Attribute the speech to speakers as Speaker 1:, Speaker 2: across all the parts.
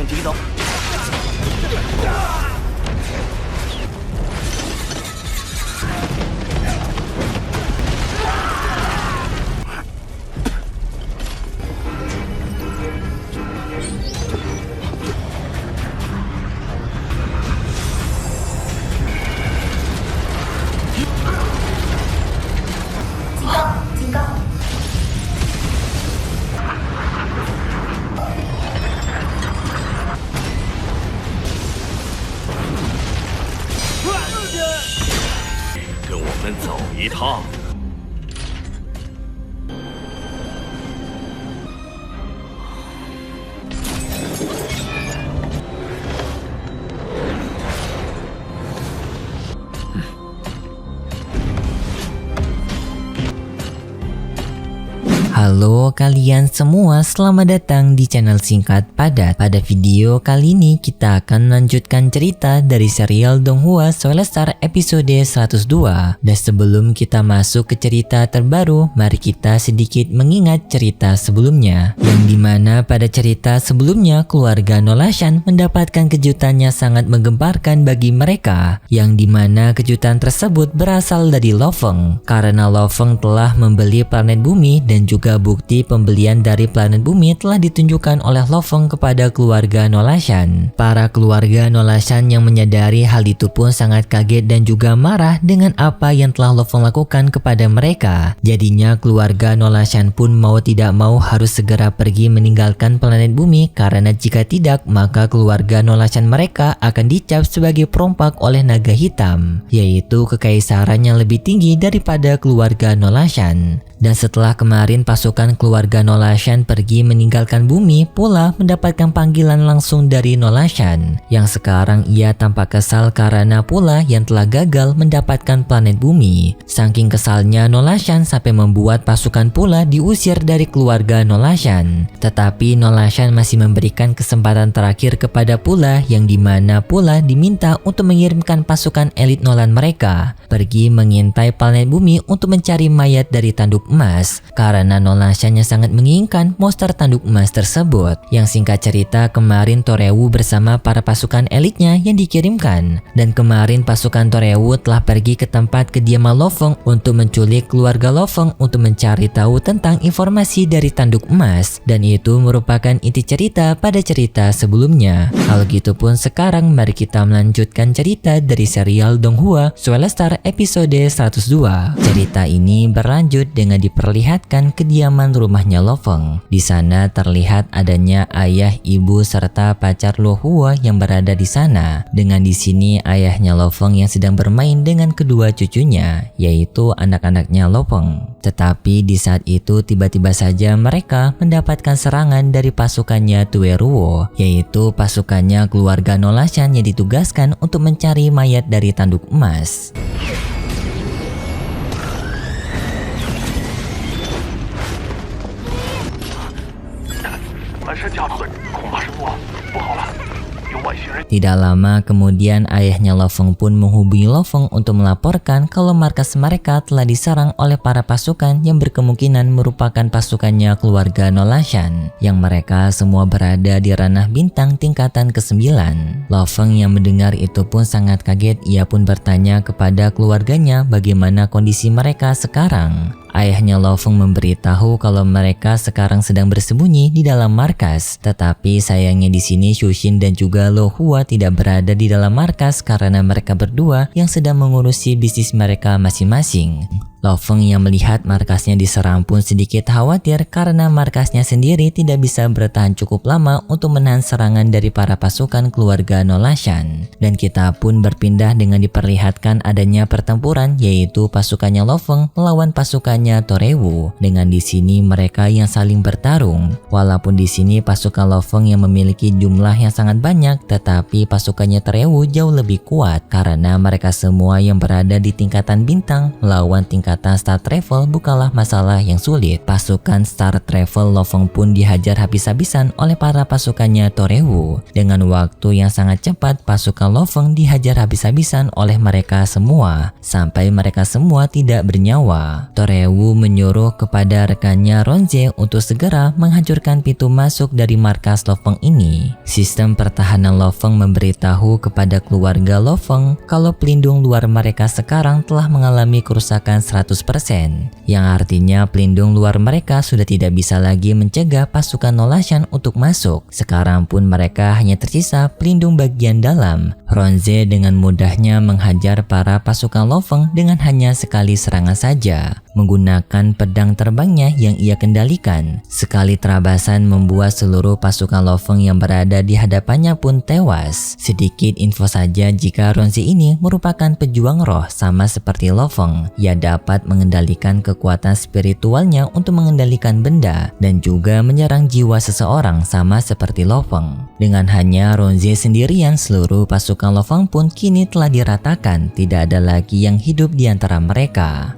Speaker 1: 击刀。
Speaker 2: 警告！
Speaker 1: 跟我们走一趟。
Speaker 3: Halo kalian semua, selamat datang di channel Singkat Padat. Pada video kali ini kita akan melanjutkan cerita dari serial Donghua Soulstar episode 102. Dan sebelum kita masuk ke cerita terbaru, mari kita sedikit mengingat cerita sebelumnya. Yang dimana pada cerita sebelumnya keluarga Nolashan mendapatkan kejutannya sangat menggemparkan bagi mereka. Yang dimana kejutan tersebut berasal dari Lo Feng. Karena Lo Feng telah membeli planet bumi dan juga bukti pembelian dari planet bumi telah ditunjukkan oleh Lo Feng kepada keluarga Nolashan. Para keluarga Nolashan yang menyadari hal itu pun sangat kaget dan juga marah dengan apa yang telah Lo Feng lakukan kepada mereka. Jadinya keluarga Nolashan pun mau tidak mau harus segera pergi meninggalkan planet bumi, karena jika tidak maka keluarga Nolashan mereka akan dicap sebagai perompak oleh naga hitam, yaitu kekaisaran yang lebih tinggi daripada keluarga Nolashan. Dan setelah kemarin pasukan keluarga Nolashan pergi meninggalkan bumi, pula mendapatkan panggilan langsung dari Nolashan, yang sekarang ia tampak kesal karena pula yang telah gagal mendapatkan planet bumi. Saking kesalnya Nolashan sampai membuat pasukan pula diusir dari keluarga Nolashan. Tetapi Nolashan masih memberikan kesempatan terakhir kepada pula, yang dimana pula diminta untuk mengirimkan pasukan elit Nolan mereka pergi mengintai planet bumi untuk mencari mayat dari tanduk emas, karena Nolashan sangat menginginkan monster tanduk emas tersebut. Yang singkat cerita, kemarin Torewu bersama para pasukan elitnya yang dikirimkan, dan kemarin pasukan Torewu telah pergi ke tempat kediaman Lo Feng untuk menculik keluarga Lo Feng untuk mencari tahu tentang informasi dari tanduk emas, dan itu merupakan inti cerita pada cerita sebelumnya. Hal gitu pun sekarang mari kita melanjutkan cerita dari serial Donghua Soulstar episode 102. Cerita ini berlanjut dengan diperlihatkan kediaman rumahnya Lo Feng. Di sana terlihat adanya ayah, ibu serta pacar Lo Hua yang berada di sana. Dengan di sini ayahnya Lo Feng yang sedang bermain dengan kedua cucunya, yaitu anak-anaknya Lo Feng. Tetapi di saat itu tiba-tiba saja mereka mendapatkan serangan dari pasukannya Tueruo, yaitu pasukannya keluarga Nolashan yang ditugaskan untuk mencari mayat dari tanduk emas.
Speaker 1: 满山家子，恐怕是不好了，有外星人。
Speaker 3: Tidak lama kemudian ayahnya Lo Feng pun menghubungi Lo Feng untuk melaporkan kalau markas mereka telah diserang oleh para pasukan yang berkemungkinan merupakan pasukannya keluarga Nolashan, yang mereka semua berada di ranah bintang tingkatan ke-9. Lo Feng yang mendengar itu pun sangat kaget. Ia pun bertanya kepada keluarganya bagaimana kondisi mereka sekarang. Ayahnya Lo Feng memberitahu kalau mereka sekarang sedang bersembunyi di dalam markas. Tetapi sayangnya di sini Shushin dan juga Lo Hua tidak berada di dalam markas karena mereka berdua yang sedang mengurusi bisnis mereka masing-masing. Lo Feng yang melihat markasnya diserang pun sedikit khawatir karena markasnya sendiri tidak bisa bertahan cukup lama untuk menahan serangan dari para pasukan keluarga Nolashan. Dan kita pun berpindah dengan diperlihatkan adanya pertempuran, yaitu pasukannya Lo Feng melawan pasukannya Torewu. Dengan di sini mereka yang saling bertarung. Walaupun di sini pasukan Lo Feng yang memiliki jumlah yang sangat banyak, tetapi pasukannya Torewu jauh lebih kuat karena mereka semua yang berada di tingkatan bintang melawan tingkatan keberangkatan Star Travel bukanlah masalah yang sulit. Pasukan Star Travel Lo Feng pun dihajar habis-habisan oleh para pasukannya Torewu. Dengan waktu yang sangat cepat, pasukan Lo Feng dihajar habis-habisan oleh mereka semua, sampai mereka semua tidak bernyawa. Torewu menyuruh kepada rekannya Ronze untuk segera menghancurkan pintu masuk dari markas Lo Feng ini. Sistem pertahanan Lo Feng memberitahu kepada keluarga Lo Feng kalau pelindung luar mereka sekarang telah mengalami kerusakan 100%, yang artinya pelindung luar mereka sudah tidak bisa lagi mencegah pasukan Nolashan untuk masuk. Sekarang pun mereka hanya tersisa pelindung bagian dalam. Ronze dengan mudahnya menghajar para pasukan Lo Feng dengan hanya sekali serangan saja, menggunakan pedang terbangnya yang ia kendalikan. Sekali terabasan membuat seluruh pasukan Lo Feng yang berada di hadapannya pun tewas. Sedikit info saja, jika Ronze ini merupakan pejuang roh sama seperti Lo Feng. Ia dapat mengendalikan kekuatan spiritualnya untuk mengendalikan benda dan juga menyerang jiwa seseorang sama seperti Lo Feng. Dengan hanya Ronze sendirian, seluruh pasukan Lo Feng pun kini telah diratakan, tidak ada lagi yang hidup di antara mereka.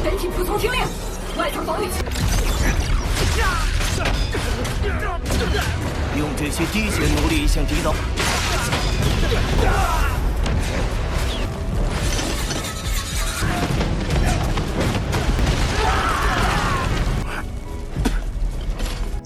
Speaker 2: 人体服从听令，外层防御器。
Speaker 1: 用这些滴血努力向敌岛。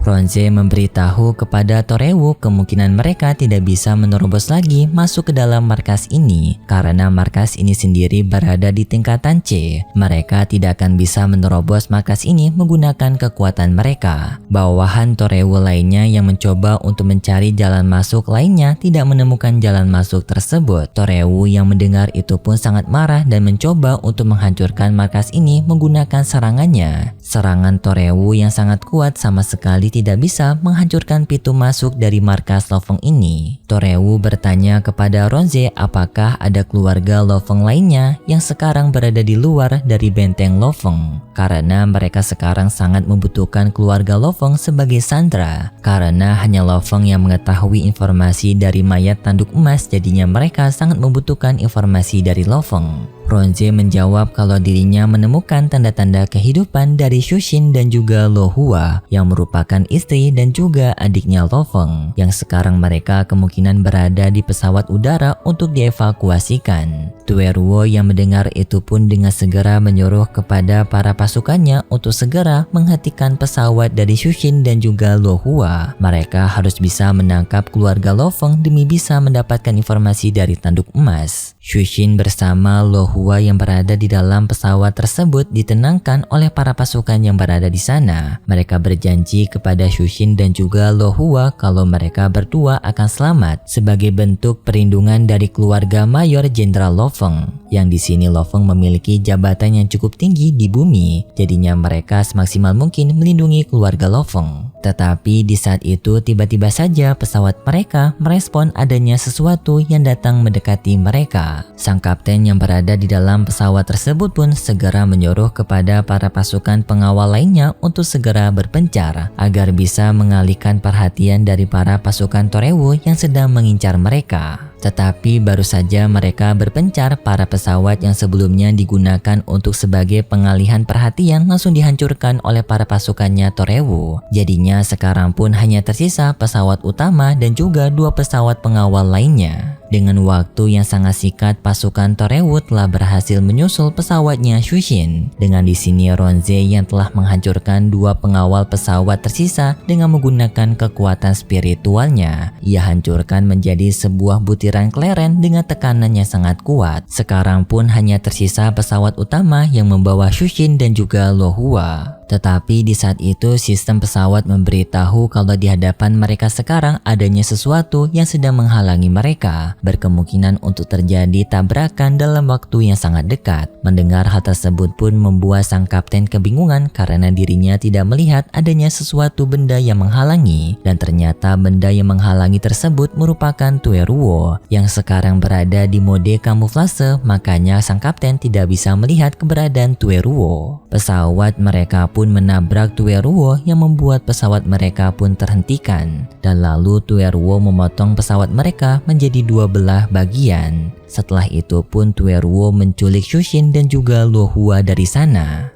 Speaker 3: Ronze memberitahu kepada Torewu kemungkinan mereka tidak bisa menerobos lagi masuk ke dalam markas ini karena markas ini sendiri berada di tingkatan C. Mereka tidak akan bisa menerobos markas ini menggunakan kekuatan mereka. Bawahan Torewu lainnya yang mencoba untuk mencari jalan masuk lainnya tidak menemukan jalan masuk tersebut. Torewu yang mendengar itu pun sangat marah dan mencoba untuk menghancurkan markas ini menggunakan serangannya. Serangan Torewu yang sangat kuat sama sekali tidak bisa menghancurkan pintu masuk dari markas Lo Feng ini. Torewu bertanya kepada Ronze apakah ada keluarga Lo Feng lainnya yang sekarang berada di luar dari benteng Lo Feng, karena mereka sekarang sangat membutuhkan keluarga Lo Feng sebagai sandera, karena hanya Lo Feng yang mengetahui informasi dari mayat tanduk emas, jadinya mereka sangat membutuhkan informasi dari Lo Feng. Ronze menjawab kalau dirinya menemukan tanda-tanda kehidupan dari Shushin dan juga Lo Hua yang merupakan istri dan juga adiknya Lo Feng, yang sekarang mereka kemungkinan berada di pesawat udara untuk dievakuasikan. Tueruo yang mendengar itu pun dengan segera menyuruh kepada para pasukannya untuk segera menghentikan pesawat dari Shushin dan juga Lo Hua. Mereka harus bisa menangkap keluarga Lo Feng demi bisa mendapatkan informasi dari tanduk emas. Shushin bersama Lo Hua yang berada di dalam pesawat tersebut ditenangkan oleh para pasukan yang berada di sana. Mereka berjanji kepada Shushin dan juga Lo Hua kalau mereka berdua akan selamat sebagai bentuk perlindungan dari keluarga Mayor Jenderal Lo Feng. Yang di sini Lo Feng memiliki jabatan yang cukup tinggi di bumi, jadinya mereka semaksimal mungkin melindungi keluarga Lo Feng. Tetapi di saat itu tiba-tiba saja pesawat mereka merespon adanya sesuatu yang datang mendekati mereka. Sang kapten yang berada di dalam pesawat tersebut pun segera menyuruh kepada para pasukan pengawal lainnya untuk segera berpencar agar bisa mengalihkan perhatian dari para pasukan Torewu yang sedang mengincar mereka. Tetapi baru saja mereka berpencar, para pesawat yang sebelumnya digunakan untuk sebagai pengalihan perhatian langsung dihancurkan oleh para pasukannya Torewu. Jadinya sekarang pun hanya tersisa pesawat utama dan juga 2 pesawat pengawal lainnya. Dengan waktu yang sangat singkat, pasukan Torewu telah berhasil menyusul pesawatnya Shushin. Dengan di sini Ronze yang telah menghancurkan 2 pengawal pesawat tersisa dengan menggunakan kekuatan spiritualnya. Ia hancurkan menjadi sebuah butiran keleren dengan tekanan yang sangat kuat. Sekarang pun hanya tersisa pesawat utama yang membawa Shushin dan juga Lo Hua. Tetapi di saat itu sistem pesawat memberitahu kalau di hadapan mereka sekarang adanya sesuatu yang sedang menghalangi mereka. Berkemungkinan untuk terjadi tabrakan dalam waktu yang sangat dekat. Mendengar hal tersebut pun membuat sang kapten kebingungan karena dirinya tidak melihat adanya sesuatu benda yang menghalangi. Dan ternyata benda yang menghalangi tersebut merupakan Tueruo yang sekarang berada di mode kamuflase, makanya sang kapten tidak bisa melihat keberadaan Tueruo. Pesawat mereka pun pun menabrak Tueruo yang membuat pesawat mereka pun terhentikan. Dan lalu Tueruo memotong pesawat mereka menjadi 2 belah bagian. Setelah itu pun Tueruo menculik Shushin dan juga Luo Hua dari sana.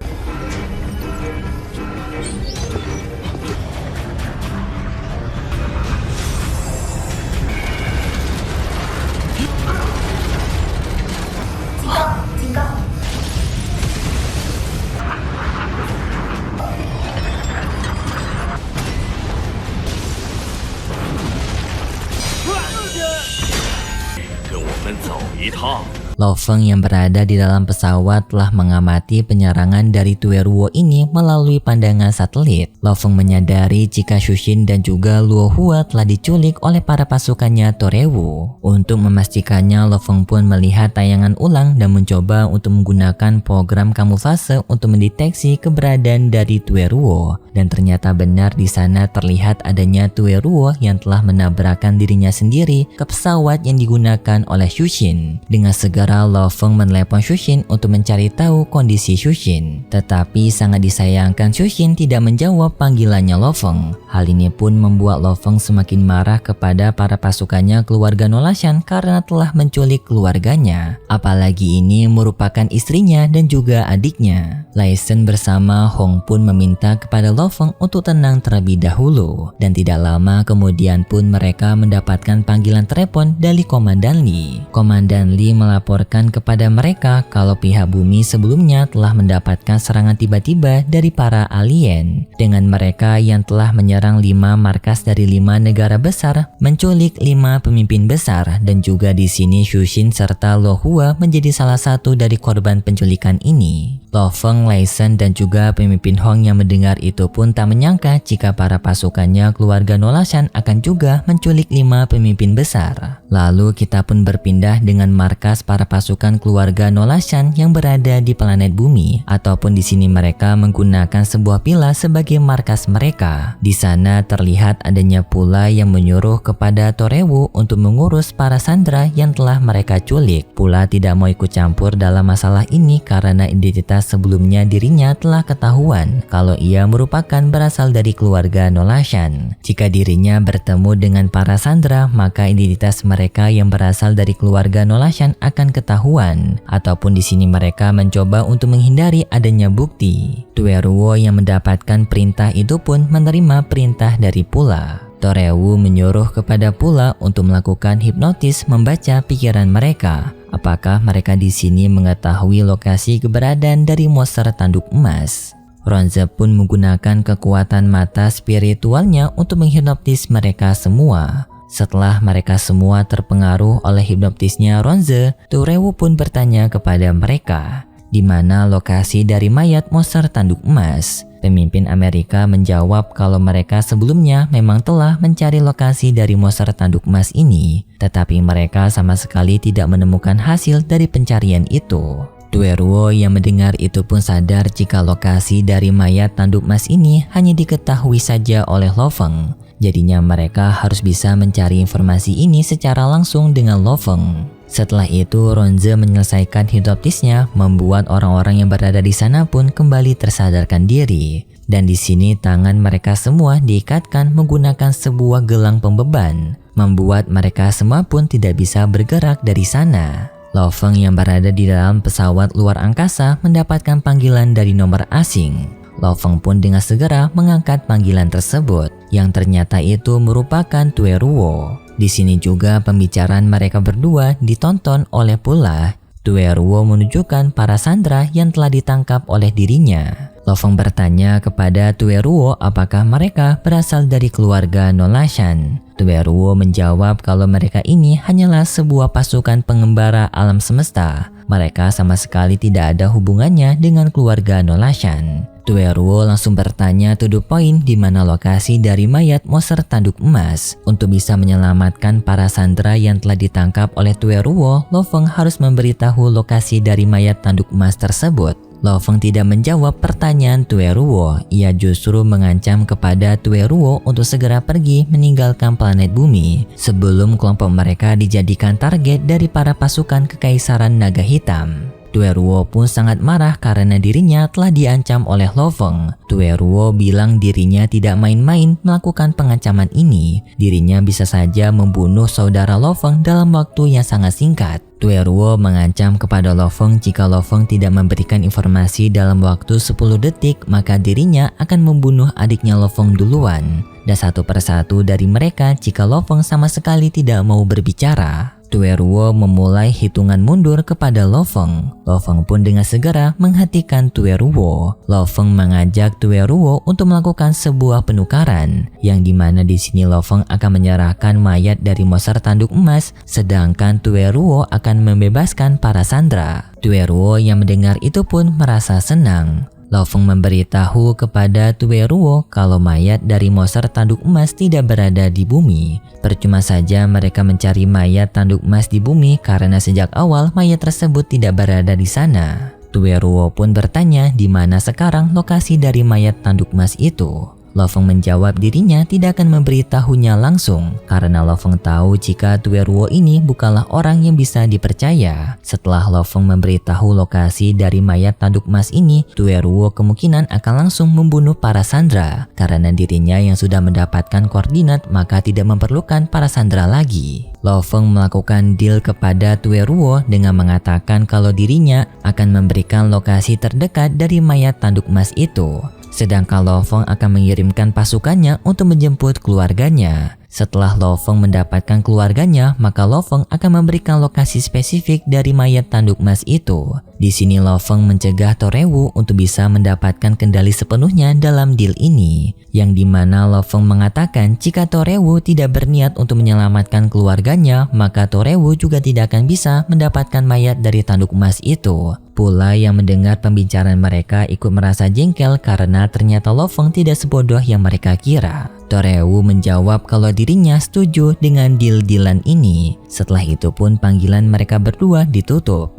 Speaker 3: Lo Feng yang berada di dalam pesawat telah mengamati penyerangan dari Tueruo ini melalui pandangan satelit. Lo Feng menyadari jika Shushin dan juga Luo Hua telah diculik oleh para pasukannya Torewu. Untuk memastikannya, Lo Feng pun melihat tayangan ulang dan mencoba untuk menggunakan program kamuflase untuk mendeteksi keberadaan dari Tueruo. Dan ternyata benar di sana terlihat adanya Tueruo yang telah menabrakkan dirinya sendiri ke pesawat yang digunakan oleh Shushin. Dengan segera Lo Feng menelepon Shushin untuk mencari tahu kondisi Shushin. Tetapi sangat disayangkan Shushin tidak menjawab panggilannya Lo Feng. Hal ini pun membuat Lo Feng semakin marah kepada para pasukannya keluarga Nolashan karena telah menculik keluarganya. Apalagi ini merupakan istrinya dan juga adiknya. Lai Shen bersama Hong pun meminta kepada Lo Feng untuk tenang terlebih dahulu. Dan tidak lama kemudian pun mereka mendapatkan panggilan telepon dari Komandan Li. Komandan Li melaporkan kepada mereka kalau pihak bumi sebelumnya telah mendapatkan serangan tiba-tiba dari para alien. Dengan mereka yang telah menyerang 5 markas dari 5 negara besar, menculik 5 pemimpin besar, dan juga di sini Shushin serta Luo Hua menjadi salah satu dari korban penculikan ini. Lo Feng, Lai Shen, dan juga pemimpin Hong yang mendengar itu pun tak menyangka jika para pasukannya keluarga Nolashan akan juga menculik 5 pemimpin besar. Lalu kita pun berpindah dengan markas para pasukan keluarga Nolashan yang berada di planet bumi, ataupun di sini mereka menggunakan sebuah pila sebagai markas mereka. Di sana terlihat adanya pula yang menyuruh kepada Torewu untuk mengurus para sandera yang telah mereka culik. Pula tidak mau ikut campur dalam masalah ini karena identitas sebelumnya dirinya telah ketahuan kalau ia merupakan berasal dari keluarga Nolashan. Jika dirinya bertemu dengan para sandera, maka identitas mereka yang berasal dari keluarga Nolashan akan ketahuan, ataupun di sini mereka mencoba untuk menghindari adanya bukti. Tueruo yang mendapatkan perintah itu pun menerima perintah dari Pula. Torewu menyuruh kepada Pula untuk melakukan hipnotis membaca pikiran mereka. Apakah mereka di sini mengetahui lokasi keberadaan dari monster tanduk emas? Ronze pun menggunakan kekuatan mata spiritualnya untuk menghipnotis mereka semua. Setelah mereka semua terpengaruh oleh hipnotisnya Ronze, Torewu pun bertanya kepada mereka, di mana lokasi dari mayat monster tanduk emas? Pemimpin Amerika menjawab kalau mereka sebelumnya memang telah mencari lokasi dari monster tanduk emas ini, tetapi mereka sama sekali tidak menemukan hasil dari pencarian itu. Tueruo yang mendengar itu pun sadar jika lokasi dari mayat tanduk emas ini hanya diketahui saja oleh Lo Feng. Jadinya mereka harus bisa mencari informasi ini secara langsung dengan Lo Feng. Setelah itu Ronze menyelesaikan hipnotisnya, membuat orang-orang yang berada di sana pun kembali tersadarkan diri. Dan di sini tangan mereka semua diikatkan menggunakan sebuah gelang pembeban, membuat mereka semua pun tidak bisa bergerak dari sana. Lo Feng yang berada di dalam pesawat luar angkasa mendapatkan panggilan dari nomor asing. Lo Feng pun dengan segera mengangkat panggilan tersebut, yang ternyata itu merupakan Tueruo. Di sini juga pembicaraan mereka berdua ditonton oleh Pula. Tueruo menunjukkan para sandera yang telah ditangkap oleh dirinya. Lo Feng bertanya kepada Tueruo apakah mereka berasal dari keluarga Nolashan. Tueruo menjawab kalau mereka ini hanyalah sebuah pasukan pengembara alam semesta. Mereka sama sekali tidak ada hubungannya dengan keluarga Nolashan. Tueruo langsung bertanya to the point di mana lokasi dari mayat monster tanduk emas. Untuk bisa menyelamatkan para sandera yang telah ditangkap oleh Tueruo, Lo Feng harus memberitahu lokasi dari mayat tanduk emas tersebut. Lo Feng tidak menjawab pertanyaan Tueruo. Ia justru mengancam kepada Tueruo untuk segera pergi meninggalkan planet bumi sebelum kelompok mereka dijadikan target dari para pasukan Kekaisaran Naga Hitam. Tueruo pun sangat marah karena dirinya telah diancam oleh Lo Feng. Tueruo bilang dirinya tidak main-main melakukan pengancaman ini. Dirinya bisa saja membunuh saudara Lo Feng dalam waktu yang sangat singkat. Tueruo mengancam kepada Lo Feng jika Lo Feng tidak memberikan informasi dalam waktu 10 detik, maka dirinya akan membunuh adiknya Lo Feng duluan. Dan satu persatu dari mereka jika Lo Feng sama sekali tidak mau berbicara. Tueruo memulai hitungan mundur kepada Lo Feng. Lo Feng pun dengan segera menghentikan Tueruo. Lo Feng mengajak Tueruo untuk melakukan sebuah penukaran, yang dimana di sini Lo Feng akan menyerahkan mayat dari monster tanduk emas, sedangkan Tueruo akan membebaskan para sandera. Tueruo yang mendengar itu pun merasa senang. Lo Feng memberitahu kepada Tueruo kalau mayat dari monster tanduk emas tidak berada di bumi. Percuma saja mereka mencari mayat tanduk emas di bumi karena sejak awal mayat tersebut tidak berada di sana. Tueruo pun bertanya di mana sekarang lokasi dari mayat tanduk emas itu. Lo Feng menjawab dirinya tidak akan memberitahunya langsung karena Lo Feng tahu jika Tueruo ini bukanlah orang yang bisa dipercaya. Setelah Lo Feng memberitahu lokasi dari mayat tanduk emas ini, Tueruo kemungkinan akan langsung membunuh para sandera karena dirinya yang sudah mendapatkan koordinat maka tidak memerlukan para sandera lagi. Lo Feng melakukan deal kepada Tueruo dengan mengatakan kalau dirinya akan memberikan lokasi terdekat dari mayat tanduk emas itu. Sedangkan Lo Feng akan mengirimkan pasukannya untuk menjemput keluarganya. Setelah Lo Feng mendapatkan keluarganya, maka Lo Feng akan memberikan lokasi spesifik dari mayat tanduk emas itu. Di sini Lo Feng mencegah Torewu untuk bisa mendapatkan kendali sepenuhnya dalam deal ini, yang dimana Lo Feng mengatakan jika Torewu tidak berniat untuk menyelamatkan keluarganya, maka Torewu juga tidak akan bisa mendapatkan mayat dari tanduk emas itu. Pula yang mendengar pembicaraan mereka ikut merasa jengkel karena ternyata Lo Feng tidak sebodoh yang mereka kira. Torewu menjawab kalau dirinya setuju dengan deal-dealan ini. Setelah itu pun panggilan mereka berdua ditutup.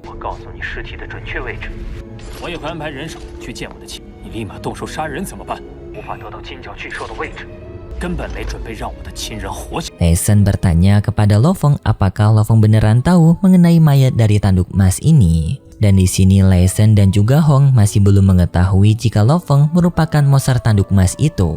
Speaker 3: Leisen bertanya kepada Lo Feng apakah Lo Feng beneran tahu mengenai mayat dari tanduk emas ini. Dan di sini Leisen dan juga Hong masih belum mengetahui jika Lo Feng merupakan monster tanduk emas itu.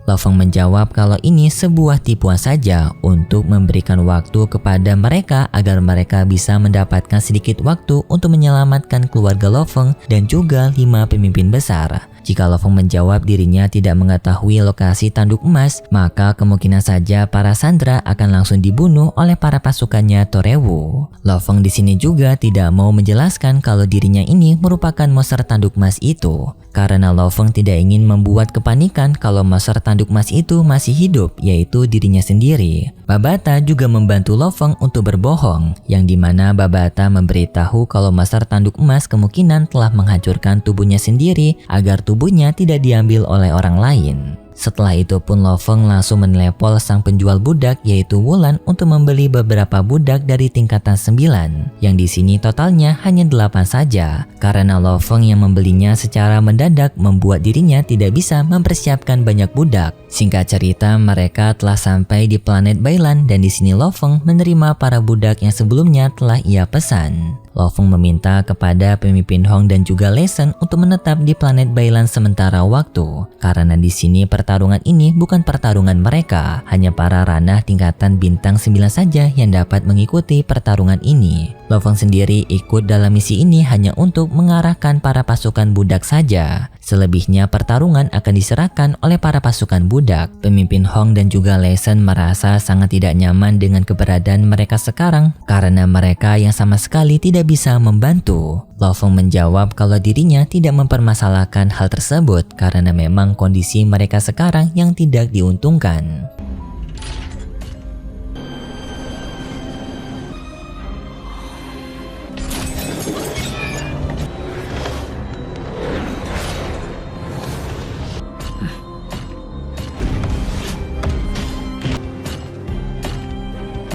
Speaker 3: Lo Feng menjawab kalau ini sebuah tipuan saja untuk memberikan waktu kepada mereka agar mereka bisa mendapatkan sedikit waktu untuk menyelamatkan keluarga Lo Feng dan juga 5 pemimpin besar. Jika Lo Feng menjawab dirinya tidak mengetahui lokasi tanduk emas, maka kemungkinan saja para sandera akan langsung dibunuh oleh para pasukannya Torewu. Lo Feng di sini juga tidak mau menjelaskan kalau dirinya ini merupakan monster tanduk emas itu, karena Lo Feng tidak ingin membuat kepanikan kalau monster tanduk emas itu masih hidup, yaitu dirinya sendiri. Babata juga membantu Lo Feng untuk berbohong, yang dimana Babata memberitahu kalau monster tanduk emas kemungkinan telah menghancurkan tubuhnya sendiri agar tubuhnya tidak diambil oleh orang lain. Setelah itu pun Lo Feng langsung menelepon sang penjual budak yaitu Wulan untuk membeli beberapa budak dari tingkatan 9, yang di sini totalnya hanya 8 saja. Karena Lo Feng yang membelinya secara mendadak membuat dirinya tidak bisa mempersiapkan banyak budak. Singkat cerita, mereka telah sampai di planet Bailan dan di sini Lo Feng menerima para budak yang sebelumnya telah ia pesan. Lo Feng meminta kepada pemimpin Hong dan juga Leisen untuk menetap di planet Bailan sementara waktu, karena di sini pertarungan ini bukan pertarungan mereka, hanya para ranah tingkatan bintang 9 saja yang dapat mengikuti pertarungan ini. Lo Feng sendiri ikut dalam misi ini hanya untuk mengarahkan para pasukan budak saja. Selebihnya pertarungan akan diserahkan oleh para pasukan budak. Pemimpin Hong dan juga Leisen merasa sangat tidak nyaman dengan keberadaan mereka sekarang karena mereka yang sama sekali tidak bisa membantu. Lo Feng menjawab kalau dirinya tidak mempermasalahkan hal tersebut karena memang kondisi mereka sekarang yang tidak diuntungkan.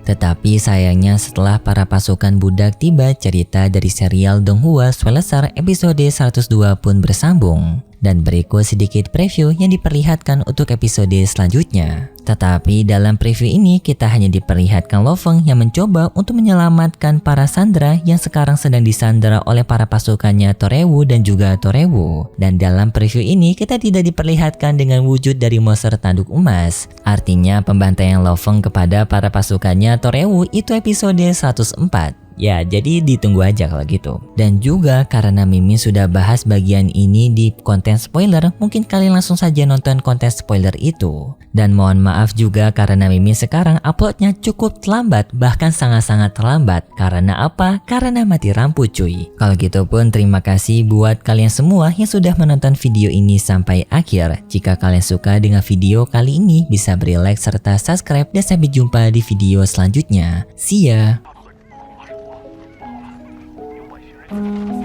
Speaker 3: Tetapi sayangnya setelah para pasukan budak tiba, cerita dari serial Donghua Soul Eater episode 102 pun bersambung. Dan berikut sedikit preview yang diperlihatkan untuk episode selanjutnya. Tetapi dalam preview ini kita hanya diperlihatkan Lo Feng yang mencoba untuk menyelamatkan para sandera yang sekarang sedang disandera oleh para pasukannya Torewu dan juga Torewu. Dan dalam preview ini kita tidak diperlihatkan dengan wujud dari monster tanduk emas. Artinya pembantaian Lo Feng kepada para pasukannya Torewu itu episode 104. Ya, jadi ditunggu aja kalau gitu. Dan juga karena Mimin sudah bahas bagian ini di konten spoiler, mungkin kalian langsung saja nonton konten spoiler itu. Dan mohon maaf juga karena Mimin sekarang uploadnya cukup terlambat, bahkan sangat-sangat terlambat. Karena apa? Karena mati lampu cuy. Kalau gitu pun terima kasih buat kalian semua yang sudah menonton video ini sampai akhir. Jika kalian suka dengan video kali ini, bisa beri like serta subscribe dan sampai jumpa di video selanjutnya. See ya!
Speaker 1: 有外星人。